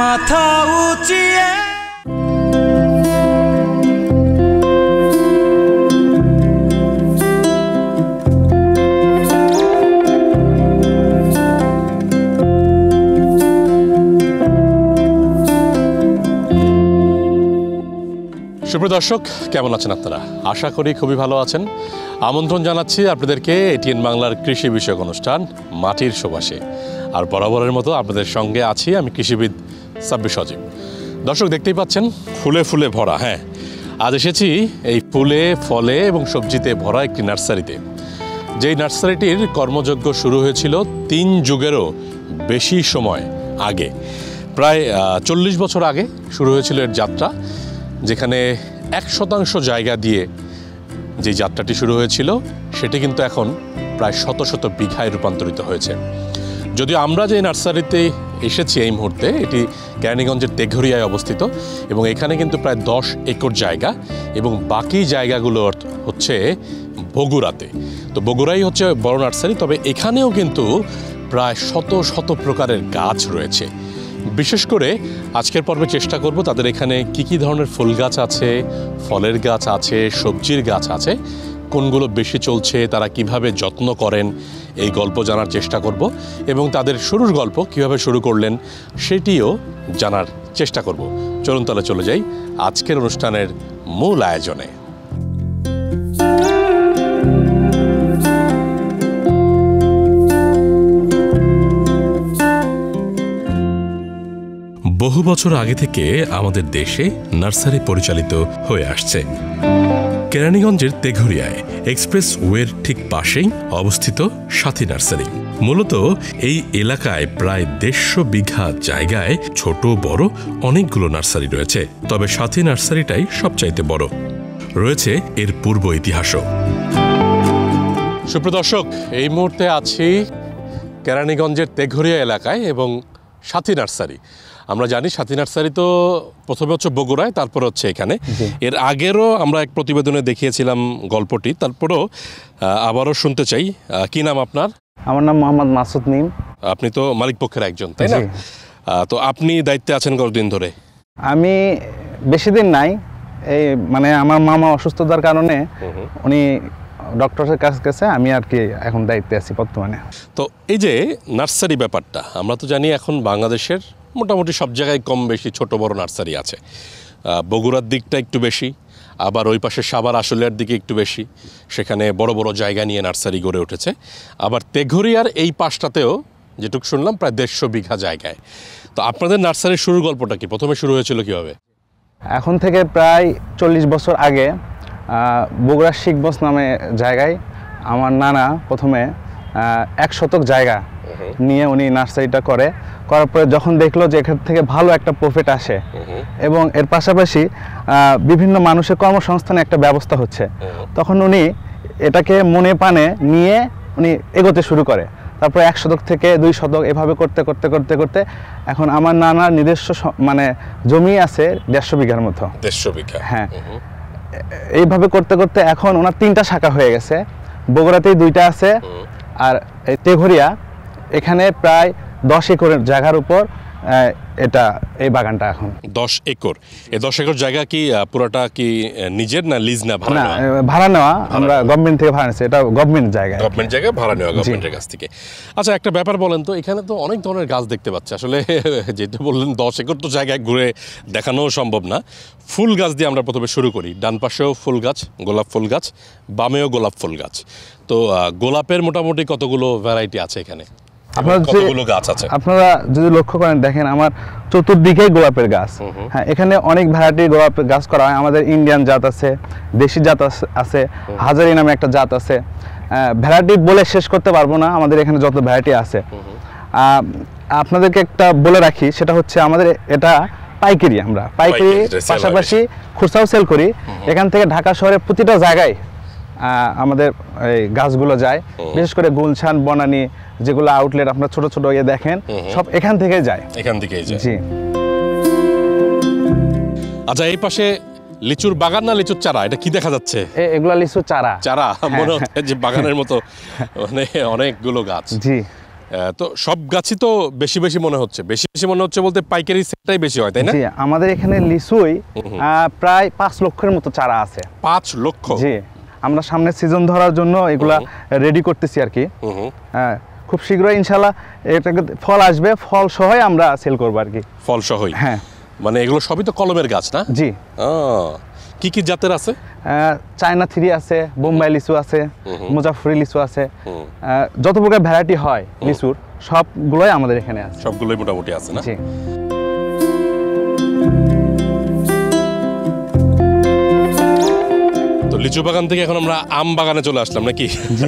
মাথা উঁচিয়ে সুপ্রিয় দর্শক, কেমন আছেন আপনারা? আশা করি খুবই ভালো আছেন। আমন্ত্রণ জানাচ্ছি আপনাদেরকে এটিএন বাংলার কৃষি বিষয়ক অনুষ্ঠান মাটির সুবাসে। আর বরাবরের মতো আপনাদের সঙ্গে আছি আমি কৃষিবিদ সাব্বির সজীব। দর্শক, দেখতেই পাচ্ছেন ফুলে ফুলে ভরা। হ্যাঁ, আজ এসেছি এই ফুলে ফলে এবং সবজিতে ভরা একটি নার্সারিতে। যেই নার্সারিটির কর্মযজ্ঞ শুরু হয়েছিল 3 যুগেরও বেশি সময় আগে, প্রায় 40 বছর আগে শুরু হয়েছিল এর যাত্রা, যেখানে 1% জায়গা দিয়ে যে যাত্রাটি শুরু হয়েছিল সেটি কিন্তু এখন প্রায় শত শত বিঘায় রূপান্তরিত হয়েছে। যদিও আমরা যে নার্সারিতে এসেছি এই মুহূর্তে, এটি কেরানীগঞ্জের তেঘরিয়ায় অবস্থিত এবং এখানে কিন্তু প্রায় 10 একর জায়গা এবং বাকি জায়গাগুলো হচ্ছে বগুড়াতে। তো বগুড়াই হচ্ছে বড় নার্সারি, তবে এখানেও কিন্তু প্রায় শত শত প্রকারের গাছ রয়েছে। বিশেষ করে আজকের পর্বে চেষ্টা করব তাদের এখানে কি ধরনের ফুল গাছ আছে, ফলের গাছ আছে, সবজির গাছ আছে, কোনগুলো বেশি চলছে, তারা কিভাবে যত্ন করেন এই গল্প জানার চেষ্টা করব এবং তাদের শুরুর গল্প কিভাবে শুরু করলেন সেটিও জানার চেষ্টা করব। চলুন তাহলে চলে যাই আজকের অনুষ্ঠানের মূল আয়োজনে। বহু বছর আগে থেকে আমাদের দেশে নার্সারি পরিচালিত হয়ে আসছে। কেরানীগঞ্জের তেঘরিয়ায় এক্সপ্রেস ওয়ের ঠিক পাশেই অবস্থিত সাথী নার্সারি। মূলত এই এলাকায় প্রায় 150 বিঘা জায়গায় ছোট বড় অনেকগুলো নার্সারি রয়েছে, তবে সাথী নার্সারিটাই সবচাইতে বড়। রয়েছে এর পূর্ব ইতিহাসও। সুপ্রিয় দর্শক, এই মুহূর্তে আছি কেরানীগঞ্জের তেঘরিয়া এলাকায় এবং সাথী নার্সারি। আমরা জানি সাথী নার্সারি তো প্রথমে হচ্ছে বগুড়ায়, তারপর হচ্ছে এখানে। এর আগেরও আমরা এক প্রতিবেদনে দেখিয়েছিলাম গল্পটি, তারপরও আবারও শুনতে চাই। কি নাম আপনার? আমার নাম মোহাম্মদ মাসুদ মিম। আপনি তো মালিক পক্ষের একজন, তাই না? তো আপনি দায়িত্বে আছেন কতদিন ধরে? আমি বেশি দিন নাই, এই মানে আমার মামা অসুস্থতার কারণে উনি ডক্টরের কাছে গেছে, আমি আর কি এখন দায়িত্বে আছি বর্তমানে। তো এই যে নার্সারি ব্যাপারটা, আমরা তো জানি এখন বাংলাদেশের মোটামুটি সব জায়গায় কম বেশি ছোট বড় নার্সারি আছে। বগুড়ার দিকটা একটু বেশি, আবার ওই পাশে সাভার আশুলিয়ার দিকে একটু বেশি, সেখানে বড় বড় জায়গা নিয়ে নার্সারি গড়ে উঠেছে। আবার তেঘরিয়ার এই পাশটাতেও যেটুকু শুনলাম প্রায় 150 বিঘা জায়গায়। তো আপনাদের নার্সারির শুরুর গল্পটা কি? প্রথমে শুরু হয়েছিল কীভাবে? এখন থেকে প্রায় 40 বছর আগে বগুড়ার শিখগঞ্জ নামে জায়গায় আমার নানা প্রথমে 1 শতক জায়গা নিয়ে উনি নার্সারিটা করার পরে যখন দেখলো যে এখান থেকে ভালো একটা প্রফিট আসে এবং এর পাশাপাশি বিভিন্ন মানুষের কর্মসংস্থানের একটা ব্যবস্থা হচ্ছে, তখন উনি এটাকে মনে প্রাণে নিয়ে উনি এগোতে শুরু করে। তারপরে 1 শতক থেকে 2 শতক এভাবে করতে করতে করতে করতে এখন আমার নানার নিজস্ব মানে জমি আছে 150 বিঘার মতো। 150 বিঘা? হ্যাঁ। এইভাবে করতে করতে এখন ওনার 3টা শাখা হয়ে গেছে। বগুড়াতেই 2টা আছে, আর এই তেঘরিয়া এখানে প্রায় 10 একরের জায়গার উপর এটা এই বাগানটা এখন। 10 একর? এই 10 একর জায়গা কি পুরোটা কি নিজের না লিজ না ভাড়া? না, ভাড়া নেওয়া। আমরা গভর্নমেন্ট থেকে ভাড়া নিয়েছি, এটা গভর্নমেন্ট জায়গা। গভর্নমেন্ট জায়গা ভাড়া নেওয়া গভর্নমেন্টের কাছ থেকে। আচ্ছা, একটা ব্যাপার বলেন তো, এখানে তো অনেক ধরনের গাছ দেখতে পাচ্ছি। আসলে যেটা বললেন 10 একর তো জায়গায় ঘুরে দেখানোও সম্ভব না। ফুল গাছ দিয়ে আমরা প্রথমে শুরু করি। ডান পাশেও ফুল গাছ, গোলাপ ফুল গাছ, বামেও গোলাপ ফুল গাছ। তো গোলাপের মোটামুটি কতগুলো ভ্যারাইটি আছে এখানে? আপনারা যদি লক্ষ্য করেন, দেখেন আমার চতুর্দিকে গোলাপের গাছ। হ্যাঁ, এখানে অনেক ভ্যারাইটির গোলাপের গাছ করা হয়। আমাদের ইন্ডিয়ান জাত আছে, দেশি জাত আছে, হাজারি নামে একটা জাত আছে। ভ্যারাইটি বলে শেষ করতে পারবো না, আমাদের এখানে যত ভ্যারাইটি আছে। আপনাদেরকে একটা বলে রাখি, সেটা হচ্ছে আমাদের এটা পাইকারি। আমরা পাইকারি পাশাপাশি খুচরাও সেল করি। এখান থেকে ঢাকা শহরের প্রতিটা জায়গায় আমাদের এই গাছগুলো যায়। বিশেষ করে গুলশান, বনানী, যেগুলো আউটলেট আপনারা ছোট ছোট ইয়ে দেখেন, সব এখান থেকে যায়। জি। আচ্ছা, এই পাশে লিচুর বাগান না লিচুর চারা, এটা কি দেখা যাচ্ছে? এগুলা লিচুর চারা। মনে হচ্ছে যে বাগানের মতো, মানে অনেকগুলো গাছ। জি। তো সব গাছই তো বেশি বেশি মনে হচ্ছে, বেশি বেশি মনে হচ্ছে বলতে পাইকারি সেটটাই বেশি হয়, তাই না? জি, আমাদের এখানে লিচুই প্রায় 5 লক্ষের মতো চারা আছে। 5 লক্ষ? জি, আমরা সামনে সিজন ধরার জন্য এগুলা রেডি করতেছি আর কি। খুব শীঘ্রই ইনশাল্লাহ এটাকে ফল আসবে, ফল সহই আমরা সেল করবো আর কি। ফল সহই? হ্যাঁ। মানে এগুলো সবই তো কলমের গাছ না? জি। কি কি জাতের আছে? চায়না 3 আছে, বোম্বাই লিচু আছে, মুজাফরি লিচু আছে, যত প্রকার ভ্যারাইটি হয় লিচুর সবগুলোই আমাদের এখানে আছে। সবগুলোই মোটামুটি আছে না? জি। তো লিচু বাগান থেকে এখন আমরা আম বাগানে চলে আসলাম নাকি? জি।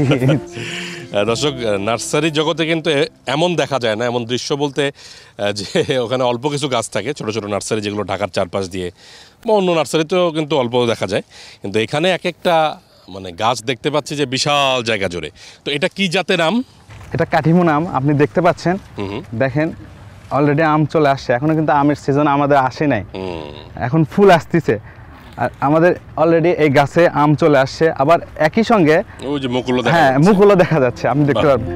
দর্শক, নার্সারি জগতে কিন্তু এমন দেখা যায় না, এমন দৃশ্য বলতে যে ওখানে অল্প কিছু গাছ থাকে, ছোট ছোট নার্সারি যেগুলো ঢাকার চারপাশ দিয়ে বা অন্য নার্সারিতেও কিন্তু অল্প দেখা যায়, কিন্তু এখানে এক একটা মানে গাছ দেখতে পাচ্ছি যে বিশাল জায়গা জুড়ে। তো এটা কি জাতের আম? এটা কাঠিমন আম, আপনি দেখতে পাচ্ছেন। দেখেন অলরেডি আম চলে আসছে, এখনো কিন্তু আমের সিজন আমাদের আসে নাই, এখন ফুল আসতেছে। আর আমাদের অলরেডি এই গাছে আম চলে আসছে, আবার একই সঙ্গে ওই যে মুকুলও দেখা হ্যাঁ যাচ্ছে। মুকুলও দেখা যাচ্ছে, আপনি দেখতে পারবেন।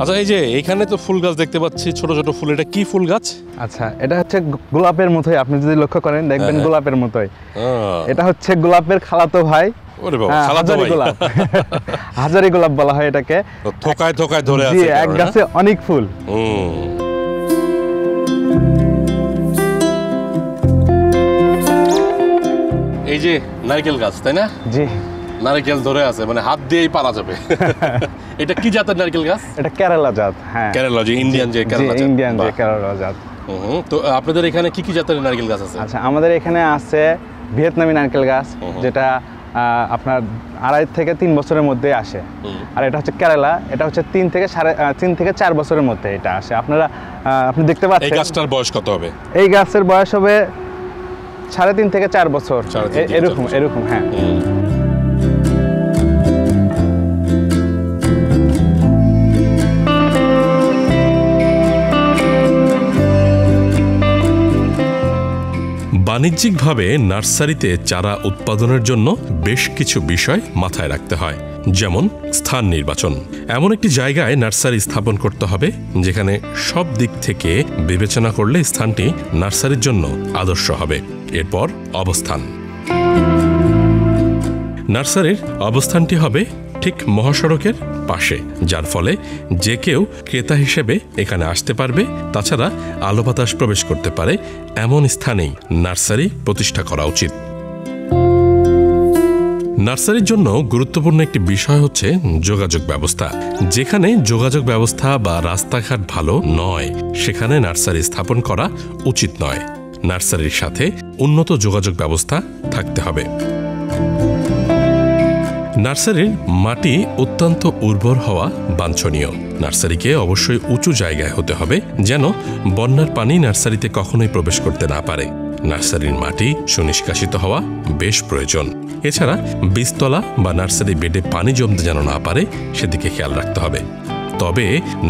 আচ্ছা, এই যে এখানে তো ফুল গাছ দেখতে পাচ্ছি, ছোট ছোট ফুল, এটা কি ফুল গাছ? আচ্ছা, এটা হচ্ছে গোলাপের মতোই, আপনি যদি লক্ষ্য করেন দেখবেন গোলাপের মতোই। আহ, এটা হচ্ছে গোলাপের খালাতো ভাই। ওরে বাবা, খালাতো হাজারি ভাই। গোলাপ। হাজারি গোলাপ বলা হয় এটাকে। তো থোকায় থোকায় ধরে জি, আছে এক একেবারে, না? গাছে অনেক ফুল। এই যে নারকেল গাছ, তাই না? জি। নারকেল ধরে আছে, মানে হাত দিয়েই পারা যাবে। এটা কি জাতের নারকেল গাছ? এটা কেরালা জাত। হ্যাঁ, কেরালা, যে ইন্ডিয়ান যে কেরালা জাত। ইন্ডিয়ান যে বাহ। কেরালা জাত। তো আপনাদের এখানে কি কি জাতের নারকেল গাছ আছে? আচ্ছা, আমাদের এখানে আছে ভিয়েতনামি নারকেল গাছ, যেটা আপনার 2.5 থেকে 3 বছরের মধ্যে আসে। আর এটা হচ্ছে কেরালা, এটা হচ্ছে 3 থেকে 4 বছরের মধ্যে এটা আসে। আপনি দেখতে এই পাচ্ছেন। গাছটার বয়স কত হবে? এই গাছের বয়স হবে 3.5 থেকে 4 বছর, 3.5 থেকে 4 এরকম বছর। এরকম। হ্যাঁ। বাণিজ্যিকভাবে নার্সারিতে চারা উৎপাদনের জন্য বেশ কিছু বিষয় মাথায় রাখতে হয়, যেমন স্থান নির্বাচন। এমন একটি জায়গায় নার্সারি স্থাপন করতে হবে যেখানে সব দিক থেকে বিবেচনা করলে স্থানটি নার্সারির জন্য আদর্শ হবে। এরপর অবস্থান। নার্সারির অবস্থানটি হবে ঠিক মহাসড়কের পাশে, যার ফলে যে কেউ ক্রেতা হিসেবে এখানে আসতে পারবে। তাছাড়া আলো বাতাস প্রবেশ করতে পারে এমন স্থানেই নার্সারি প্রতিষ্ঠা করা উচিত। নার্সারির জন্য গুরুত্বপূর্ণ একটি বিষয় হচ্ছে যোগাযোগ ব্যবস্থা। যেখানে যোগাযোগ ব্যবস্থা বা রাস্তাঘাট ভালো নয়, সেখানে নার্সারি স্থাপন করা উচিত নয়। নার্সারির সাথে উন্নত যোগাযোগ ব্যবস্থা থাকতে হবে। নার্সারির মাটি অত্যন্ত উর্বর হওয়া বাঞ্ছনীয়। নার্সারিকে অবশ্যই উঁচু জায়গায় হতে হবে, যেন বন্যার পানি নার্সারিতে কখনোই প্রবেশ করতে না পারে। নার্সারির মাটি সুনিষ্কাশিত হওয়া বেশ প্রয়োজন। এছাড়া বীজতলা বা নার্সারি বেডে পানি জমতে যেন না পারে, সেদিকে খেয়াল রাখতে হবে। তবে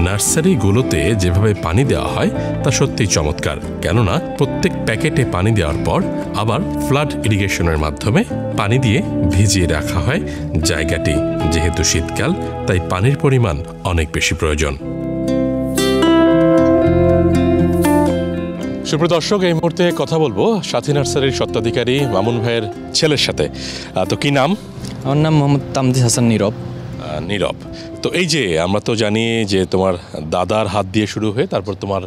নার্সারিগুলোতে যেভাবে পানি দেওয়া হয় তা সত্যিই চমৎকার, কেননা প্রত্যেক প্যাকেটে পানি দেওয়ার পর আবার ফ্লাড ইরিগেশনের মাধ্যমে পানি দিয়ে ভিজিয়ে রাখা হয় জায়গাটি। যেহেতু শীতকাল, তাই পানির পরিমাণ অনেক বেশি প্রয়োজন। সুপ্রিয় দর্শক, এই মুহূর্তে কথা বলবো সাথী নার্সারির স্বত্বাধিকারী মামুন ভাইয়ের ছেলের সাথে। তো কি নাম? আমার নাম মোহাম্মদ তামজিদ হাসান নীরব। নীরব। তো এই যে আমরা তো জানি যে তোমার দাদার হাত দিয়ে শুরু হয়ে তারপর তোমার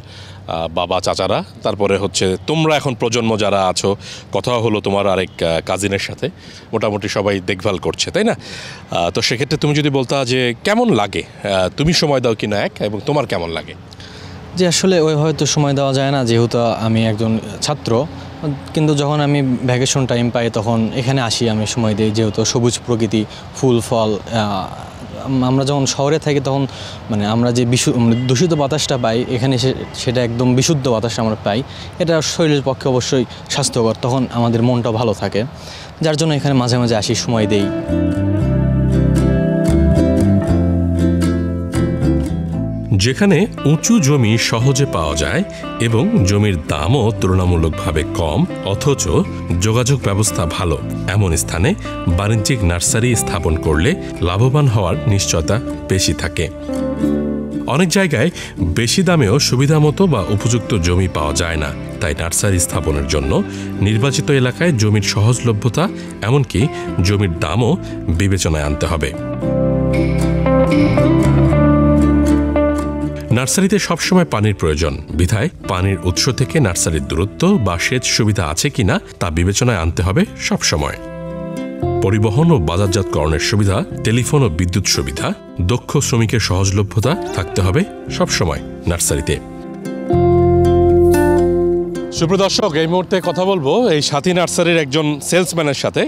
বাবা, চাচারা, তারপরে হচ্ছে তোমরা এখন প্রজন্ম যারা আছো, কথা হলো তোমার আরেক কাজিনের সাথে, মোটামুটি সবাই দেখভাল করছে, তাই না? তো সেক্ষেত্রে তুমি যদি বলতা যে কেমন লাগে, তুমি সময় দাও কিনা এক, এবং তোমার কেমন লাগে? যে আসলে ওই হয়তো সময় দেওয়া যায় না, যেহেতু আমি একজন ছাত্র, কিন্তু যখন আমি ভ্যাকেশন টাইম পাই তখন এখানে আসি, আমি সময় দিই। যেহেতু সবুজ প্রকৃতি, ফুল ফল, আমরা যখন শহরে থাকি তখন মানে আমরা যে দূষিত বাতাসটা পাই, এখানে সেটা একদম বিশুদ্ধ বাতাস আমরা পাই। এটা শরীরের পক্ষে অবশ্যই স্বাস্থ্যকর, তখন আমাদের মনটা ভালো থাকে, যার জন্য এখানে মাঝে মাঝে আসি, সময় দেই। যেখানে উঁচু জমি সহজে পাওয়া যায় এবং জমির দামও তুলনামূলকভাবে কম অথচ যোগাযোগ ব্যবস্থা ভালো, এমন স্থানে বাণিজ্যিক নার্সারি স্থাপন করলে লাভবান হওয়ার নিশ্চয়তা বেশি থাকে। অনেক জায়গায় বেশি দামেও সুবিধামতো বা উপযুক্ত জমি পাওয়া যায় না, তাই নার্সারি স্থাপনের জন্য নির্বাচিত এলাকায় জমির সহজলভ্যতা এমনকি জমির দামও বিবেচনায় আনতে হবে। নার্সারিতে সবসময় পানির প্রয়োজন, বিধায় পানির উৎস থেকে নার্সারির দূরত্ব বা সেচ সুবিধা আছে কিনা তা বিবেচনায় আনতে হবে সবসময়। পরিবহন ও বাজারজাতকরণের সুবিধা, টেলিফোন ও বিদ্যুৎ সুবিধা, দক্ষ শ্রমিকের সহজলভ্যতা থাকতে হবে সবসময় নার্সারিতে। সুপ্রদর্শক, এই মুহূর্তে কথা বলবো এই সাথী নার্সারির একজন সেলসম্যানের সাথে,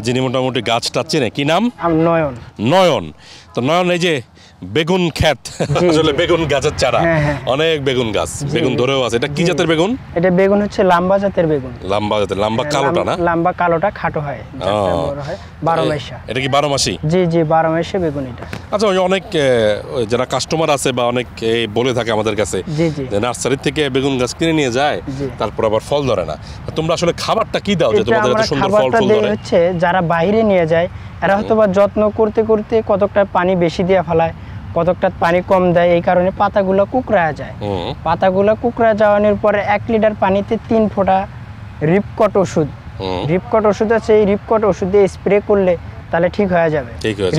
যিনি মোটামুটি গাছটা চেনে। কি নাম? নয়ন। নয়ন। তো নয়ন, এই যে বেগুন ক্ষেত, আসলে বেগুন গাছের চারা, অনেক বেগুন গাছ, বেগুন ধরেও আছে। এটা কি জাতের বেগুন? এটা বেগুন হচ্ছে লাম্বা জাতের বেগুন। লাম্বা জাতের, লাম্বা কালোটা না? লাম্বা কালোটা খাটো হয়, বড় হয় 12 মাসা। এটা কি 12 মাসি? জি জি, 12 মাসে বেগুন এটা। আচ্ছা, অনেক যারা কাস্টমার আছে বা অনেক বলে থাকে আমাদের কাছে যে নার্সারি থেকে বেগুন গাছ কিনে নিয়ে যায়, তারপর আবার ফল ধরে না। তোমরা আসলে খাবারটা কি দাও যে তোমাদের এত সুন্দর ফল ফুল ধরে? হচ্ছে যারা বাইরে নিয়ে যায় এরা হয়তোবা যত্ন করতে করতে কতকটা পানি বেশি দিয়ে ফেলায়, কতকটা পানি কম দেয়, এই কারণে পাতাগুলো কুকড়া যায়। পাতাগুলো কুকড়া যাওয়ানোর পরে 1 লিটার পানিতে 3 ফোঁটা রিপকট ওষুধ, রিপকট ওষুধ আছে, এই রিপকট ওষুধ দিয়ে স্প্রে করলে তাহলে ঠিক হয়ে যাবে।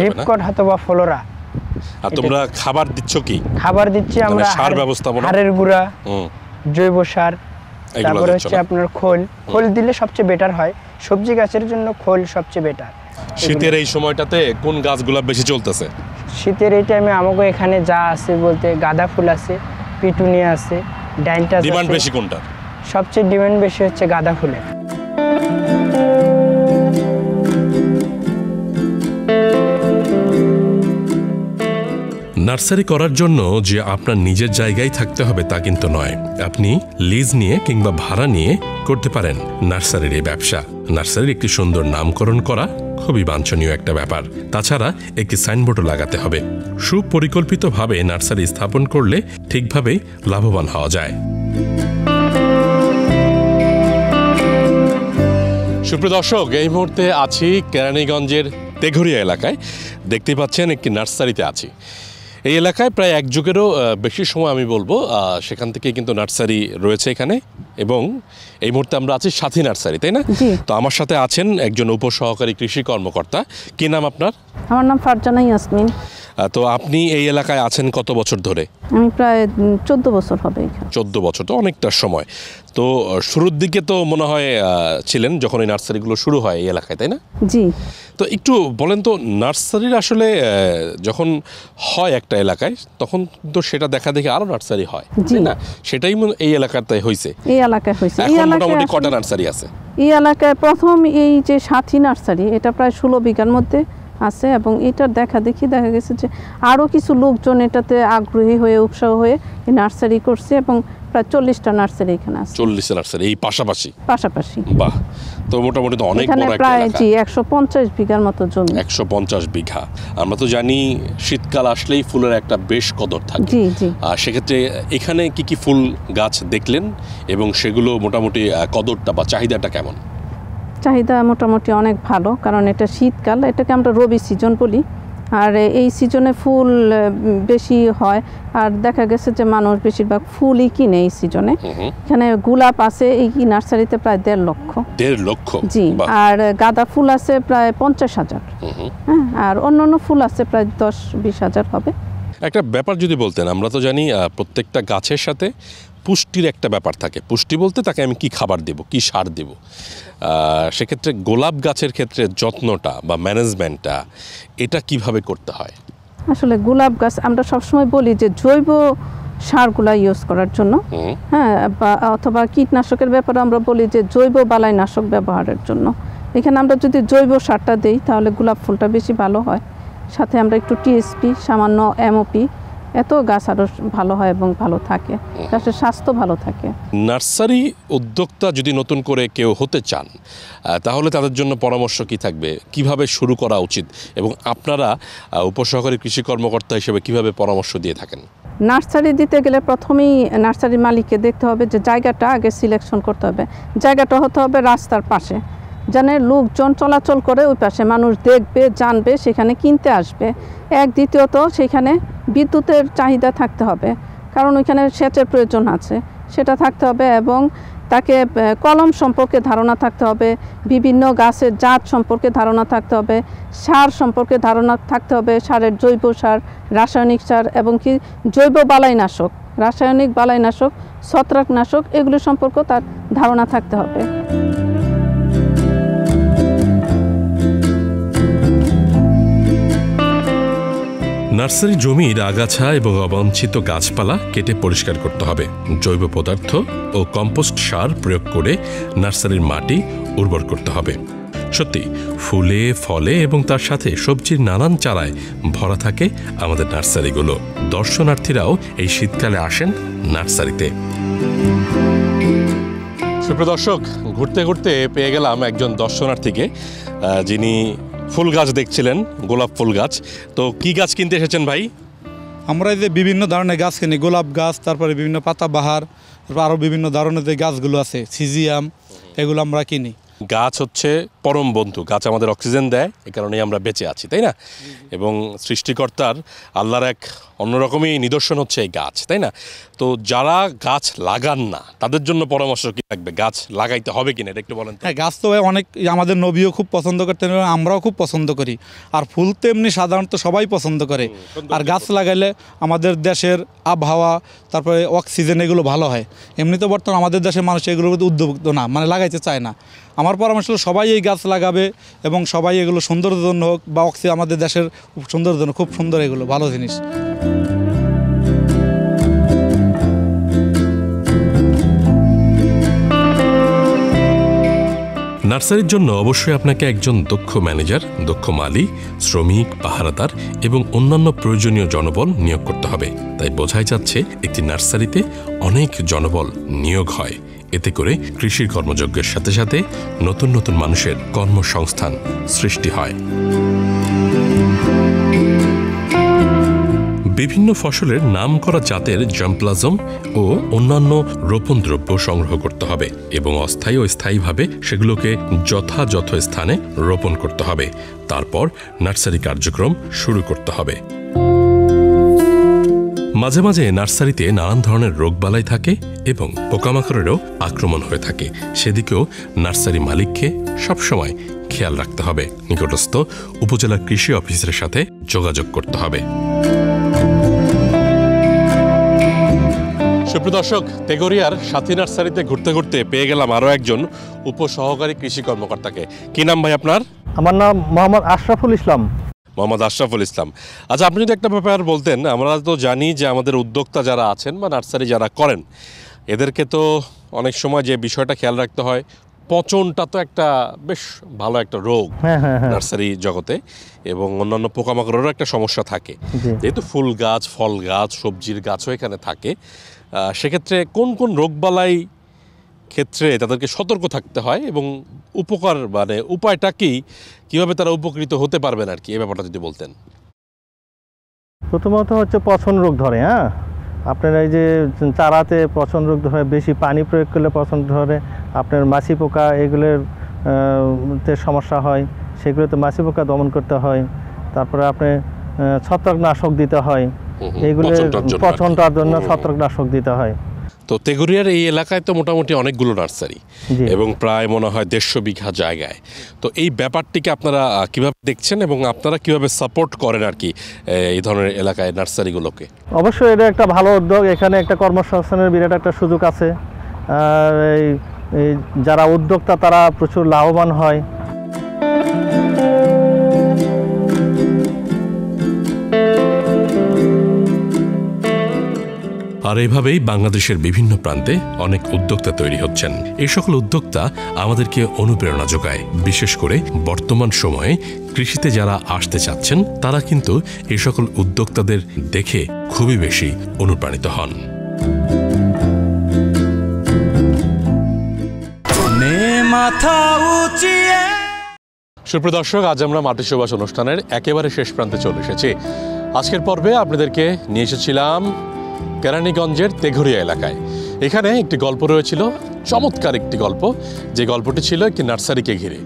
রিপকট অথবা ফ্লোরা। আর তোমরা খাবার দিচ্ছ কি? খাবার দিচ্ছি আমরা সার ব্যবস্থাপনা, হাড়ের গুঁড়া, জৈব সার, তারপরে হচ্ছে আপনার খোল। খোল দিলে সবচেয়ে বেটার হয়, সবজি গাছের জন্য খোল সবচেয়ে বেটার। শীতের এই সময়টাতে কোন গাছগুলো বেশি চলতেছে? শীতের এই টাইমে আমাকে এখানে যা আছে বলতে গাঁদা ফুল আছে, পিটুনিয়া আছে, ডাইনটা আছে। ডিমান্ড বেশি কোনটা? সবচেয়ে ডিমান্ড বেশি হচ্ছে গাঁদা ফুলের। নার্সারি করার জন্য যে আপনার নিজের জায়গায় থাকতে হবে তা কিন্তু নয়। আপনি লিজ নিয়ে কিংবা ভাড়া নিয়ে করতে পারেন নার্সারির এই ব্যবসা। নার্সারির একটি সুন্দর নামকরণ করা খুবই বাঞ্ছনীয় একটা ব্যাপার। তাছাড়া একটি সাইনবোর্ডও লাগাতে হবে। সুপরিকল্পিতভাবে নার্সারি স্থাপন করলে ঠিকভাবেই লাভবান হওয়া যায়। সুপ্রিয় দর্শক, এই মুহূর্তে আছি কেরানীগঞ্জের তেঘরিয়া এলাকায়। দেখতে পাচ্ছেন একটি নার্সারিতে আছি। এই এলাকায় প্রায় 1 যুগেরও বেশি সময় আমি বলবো সেখান থেকে কিন্তু নার্সারি রয়েছে এখানে, এবং এই মুহূর্তে আমরা আছি সাথী নার্সারি, তাই না? তো আমার সাথে আছেন একজন উপসহকারী কৃষি কর্মকর্তা। কি নাম আপনার? আমার নাম ফারজানা ইয়াসমিন। তো আপনি এই এলাকায় আছেন কত বছর ধরে? আমি প্রায় 14 বছর হবে এখানে। 14 বছর, তো অনেকটা সময়। তো শুরুর দিকে তো মনে হয় ছিলেন যখন এই নার্সারিগুলো শুরু হয় এই এলাকায়, তাই না? জি। তো একটু বলেন তো, নার্সারির আসলে যখন হয় একটা এলাকায় তখন তো সেটা দেখা দেখে আরো নার্সারি হয়, তাই না? সেটাই এই এলাকাতে হয়েছে। এই এলাকায় হয়েছে। এই এলাকায় মোটামুটি কটা নার্সারি আছে? এই এলাকায় প্রথম এই যে সাথী নার্সারি, এটা প্রায় 16 বিঘার মধ্যে আছে, এবং এটার দেখা গেছে যে আরও কিছু লোকজন এটাতে আগ্রহী হয়ে উৎসাহ হয়ে এই নার্সারি করছে, এবং প্রায় 40টা নার্সারি এখানে আছে। 40টা নার্সারি এই পাশাপাশি? বাহ, তো মোটামুটি তো অনেক বড় একটা প্রায় এলাকা। জি 150 বিঘার মতো জমি। 150 বিঘা। আমরা তো জানি শীতকাল আসলেই ফুলের একটা বেশ কদর থাকে। জি জি। সেক্ষেত্রে এখানে কি কি ফুল গাছ দেখলেন এবং সেগুলো মোটামুটি কদরটা বা চাহিদাটা কেমন? চাহিদা মোটামুটি অনেক ভালো, কারণ এটা শীতকাল, এটাকে আমরা রবি সিজন বলি, আর এই সিজনে ফুল বেশি হয়, আর দেখা গেছে যে মানুষ বেশিরভাগ ফুলই কিনে এই সিজনে। এখানে গোলাপ আছে এই নার্সারিতে প্রায় 1.5 লক্ষ। 1.5 লক্ষ? জি। আর গাঁদা ফুল আছে প্রায় 50,000। হ্যাঁ, আর অন্যান্য ফুল আছে প্রায় 10-20 হাজার হবে। একটা ব্যাপার যদি বলতেন, আমরা তো জানি প্রত্যেকটা গাছের সাথে পুষ্টির একটা ব্যাপার থাকে। পুষ্টি বলতে তাকে আমি কি খাবার দেব, কি সার দেব। সেক্ষেত্রে গোলাপ গাছের ক্ষেত্রে যত্নটা বা ম্যানেজমেন্টটা এটা কিভাবে করতে হয়? আসলে গোলাপ গাছ আমরা সবসময় বলি যে জৈব সারগুলা ইউজ করার জন্য, হ্যাঁ, অথবা কীটনাশকের ব্যাপারে আমরা বলি যে জৈব বালাইনাশক ব্যবহারের জন্য। এখানে আমরা যদি জৈব সারটা দিই তাহলে গোলাপ ফুলটা বেশি ভালো হয়। সাথে আমরা একটু টিএসপি, সামান্য এমওপি, এত গাছ আরও ভালো হয় এবং ভালো থাকে, গাছের স্বাস্থ্য ভালো থাকে। নার্সারি উদ্যোক্তা যদি নতুন করে কেউ হতে চান তাহলে তাদের জন্য পরামর্শ কি থাকবে, কিভাবে শুরু করা উচিত, এবং আপনারা উপসহকারী কৃষি কর্মকর্তা হিসেবে কিভাবে পরামর্শ দিয়ে থাকেন? নার্সারি দিতে গেলে প্রথমেই নার্সারি মালিককে দেখতে হবে যে জায়গাটা আগে সিলেকশন করতে হবে। জায়গাটা হতে হবে রাস্তার পাশে, যেন লোকজন চলাচল করে, ওই পাশে মানুষ দেখবে, জানবে, সেখানে কিনতে আসবে। দ্বিতীয়ত সেখানে বিদ্যুতের চাহিদা থাকতে হবে, কারণ ওইখানে সেচের প্রয়োজন আছে, সেটা থাকতে হবে। এবং তাকে কলম সম্পর্কে ধারণা থাকতে হবে, বিভিন্ন গাছের জাত সম্পর্কে ধারণা থাকতে হবে, সার সম্পর্কে ধারণা থাকতে হবে, সারের জৈব সার, রাসায়নিক সার এবং কি জৈব বালাইনাশক, রাসায়নিক বালাইনাশক, ছত্রাকনাশক, এগুলো সম্পর্কেও তার ধারণা থাকতে হবে। নার্সারি জমির আগাছা এবং অবাঞ্ছিত গাছপালা কেটে পরিষ্কার করতে হবে। জৈব পদার্থ ও কম্পোস্ট সার প্রয়োগ করে নার্সারির মাটি উর্বর করতে হবে। সত্যি ফুলে ফলে এবং তার সাথে সবজির নানান চারায় ভরা থাকে আমাদের নার্সারিগুলো। দর্শনার্থীরাও এই শীতকালে আসেন নার্সারিতে। সুপ্রিয় দর্শক, ঘুরতে ঘুরতে পেয়ে গেলাম একজন দর্শনার্থীকে, যিনি ফুল গাছ দেখছিলেন, গোলাপ ফুল গাছ। তো কি গাছ কিনতে এসেছেন ভাই? আমরা এই যে বিভিন্ন ধরনের গাছ কিনি, গোলাপ গাছ, তারপরে বিভিন্ন পাতাবাহার, আরও বিভিন্ন ধরনের যে গাছগুলো আছে, সিজিয়াম, এগুলো আমরা কিনি। গাছ হচ্ছে পরম বন্ধু, গাছ আমাদের অক্সিজেন দেয়, এই কারণেই আমরা বেঁচে আছি, তাই না? এবং সৃষ্টিকর্তার আল্লাহর এক অন্যরকমই নিদর্শন হচ্ছে এই গাছ, তাই না? তো যারা গাছ লাগান না তাদের জন্য পরামর্শ কি থাকবে? গাছ লাগাইতে হবে কিনা এটা একটু বলেন। হ্যাঁ, গাছ তো অনেক, আমাদের নবীও খুব পছন্দ করতেন, আমরাও খুব পছন্দ করি। আর ফুল তো এমনি সাধারণত সবাই পছন্দ করে। আর গাছ লাগাইলে আমাদের দেশের আবহাওয়া, তারপরে অক্সিজেন, এগুলো ভালো হয়। এমনি তো বর্তমানে আমাদের দেশের মানুষ এগুলোর প্রতি উদ্বুদ্ধ না, মানে লাগাইতে চায় না। আমার পরামর্শ হলো সবাই এই গাছ লাগাবে এবং সবাই এগুলো সৌন্দর্যের জন্য হোক, বা অক্সিজেন আমাদের দেশের সৌন্দর্যের জন্য খুব সুন্দর, এগুলো ভালো জিনিস। নার্সারির জন্য অবশ্যই আপনাকে একজন দক্ষ ম্যানেজার, দক্ষ মালি, শ্রমিক, পাহারাদার এবং অন্যান্য প্রয়োজনীয় জনবল নিয়োগ করতে হবে। তাই বোঝাই যাচ্ছে একটি নার্সারিতে অনেক জনবল নিয়োগ হয়। এতে করে কৃষির কর্মযজ্ঞের সাথে সাথে নতুন নতুন মানুষের কর্মসংস্থান সৃষ্টি হয়। বিভিন্ন ফসলের নামকরা জাতের জাম্পলাজম ও অন্যান্য রোপণ দ্রব্য সংগ্রহ করতে হবে এবং অস্থায়ী ও স্থায়ীভাবে সেগুলোকে যথাযথ স্থানে রোপণ করতে হবে। তারপর নার্সারি কার্যক্রম শুরু করতে হবে। মাঝে মাঝে নার্সারিতে নানান ধরনের রোগবালাই থাকে এবং পোকামাকড়েরও আক্রমণ হয়ে থাকে, সেদিকেও নার্সারি মালিককে সবসময় খেয়াল রাখতে হবে। নিকটস্থ উপজেলা কৃষি অফিসের সাথে যোগাযোগ করতে হবে। সুপ্রিয় দর্শক, তেগরিয়ার সাথী নার্সারিতে ঘুরতে ঘুরতে পেয়ে গেলাম আরও একজন উপসহকারী কৃষি কর্মকর্তাকে। কি নাম ভাই আপনার? আমার নাম মোহাম্মদ আশরাফুল ইসলাম। মোহাম্মদ আশরাফুল ইসলাম। আচ্ছা, আপনি যদি একটা ব্যাপার বলতেন। আমরা তো জানি যে আমাদের উদ্যোক্তা যারা আছেন বা নার্সারি যারা করেন, এদেরকে তো অনেক সময় যে বিষয়টা খেয়াল রাখতে হয়, পচনটা তো একটা বেশ ভালো একটা রোগ নার্সারি জগতে, এবং অন্যান্য পোকামাকড়েরও একটা সমস্যা থাকে। যেহেতু ফুল গাছ, ফল গাছ, সবজির গাছও এখানে থাকে, সেক্ষেত্রে কোন কোন রোগবালাই ক্ষেত্রে তাদেরকে সতর্ক থাকতে হয় এবং উপকার মানে উপায়টা কি, কিভাবে তারা উপকৃত হতে পারবেন আর কি, এই ব্যাপারটা যদি বলতেন। প্রথমত হচ্ছে পচন রোগ ধরে। হ্যাঁ, আপনার এই যে চারাতে পচন রোগ ধরে, বেশি পানি প্রয়োগ করলে পচন ধরে, আপনার মাছি পোকা এগুলোর তে সমস্যা হয়, সেগুলোতে মাছি পোকা দমন করতে হয়। তারপরে আপনি ছত্রাকনাশক দিতে হয়, এইগুলো পচনটার জন্য ছত্রাকনাশক দিতে হয়। তো তেগরিয়ার এই এলাকায় তো মোটামুটি অনেকগুলো নার্সারি এবং প্রায় মনে হয় 150 বিঘা জায়গায়। তো এই ব্যাপারটিকে আপনারা কিভাবে দেখছেন এবং আপনারা কিভাবে সাপোর্ট করেন আর কি এই ধরনের এলাকায় নার্সারিগুলোকে? অবশ্যই এটা একটা ভালো উদ্যোগ। এখানে একটা কর্মসংস্থানের বিরাট একটা সুযোগ আছে। আর এই যারা উদ্যোক্তা তারা প্রচুর লাভবান হয়। আর এভাবেই বাংলাদেশের বিভিন্ন প্রান্তে অনেক উদ্যোক্তা তৈরি হচ্ছেন। এই সকল উদ্যোক্তা আমাদেরকে অনুপ্রেরণা যোগায়। বিশেষ করে বর্তমান সময়ে কৃষিতে যারা আসতে চাচ্ছেন, তারা কিন্তু এই সকল উদ্যোক্তাদের দেখে খুবই বেশি অনুপ্রাণিত হন। সুপ্রিয় দর্শক, আজ আমরা মাটির সুবাস অনুষ্ঠানের একেবারে শেষ প্রান্তে চলে এসেছি। আজকের পর্বে আপনাদেরকে নিয়ে এসেছিলাম কেরানীগঞ্জের তেঘরিয়া এলাকায়। এখানে একটি গল্প রয়েছিল, চমৎকার একটি গল্প, যে গল্পটি ছিল একটি নার্সারিকে ঘিরে।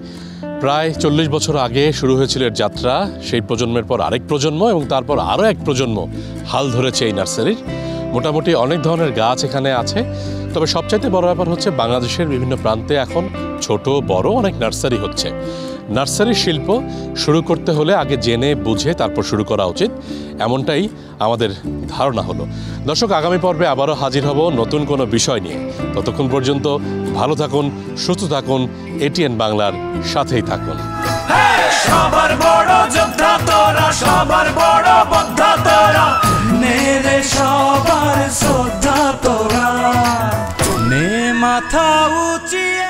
প্রায় 40 বছর আগে শুরু হয়েছিল এর যাত্রা। সেই প্রজন্মের পর আরেক প্রজন্ম এবং তারপর আরও এক প্রজন্ম হাল ধরেছে এই নার্সারির। মোটামুটি অনেক ধরনের গাছ এখানে আছে। তবে সবচাইতে বড় ব্যাপার হচ্ছে বাংলাদেশের বিভিন্ন প্রান্তে এখন ছোট বড় অনেক নার্সারি হচ্ছে। নার্সারি শিল্প শুরু করতে হলে আগে জেনে বুঝে তারপর শুরু করা উচিত, এমনটাই আমাদের ধারণা হলো। দর্শক, আগামী পর্বে আবারও হাজির হব নতুন কোনো বিষয় নিয়ে। ততক্ষণ পর্যন্ত ভালো থাকুন, সুস্থ থাকুন, এটিএন বাংলার সাথেই থাকুন। সবার বড় যোদ্ধা তোরা, সবার বড় যোদ্ধা তোরা, নেরে সবার শ্রদ্ধা তোরা, নে মাথা উঁচিয়ে।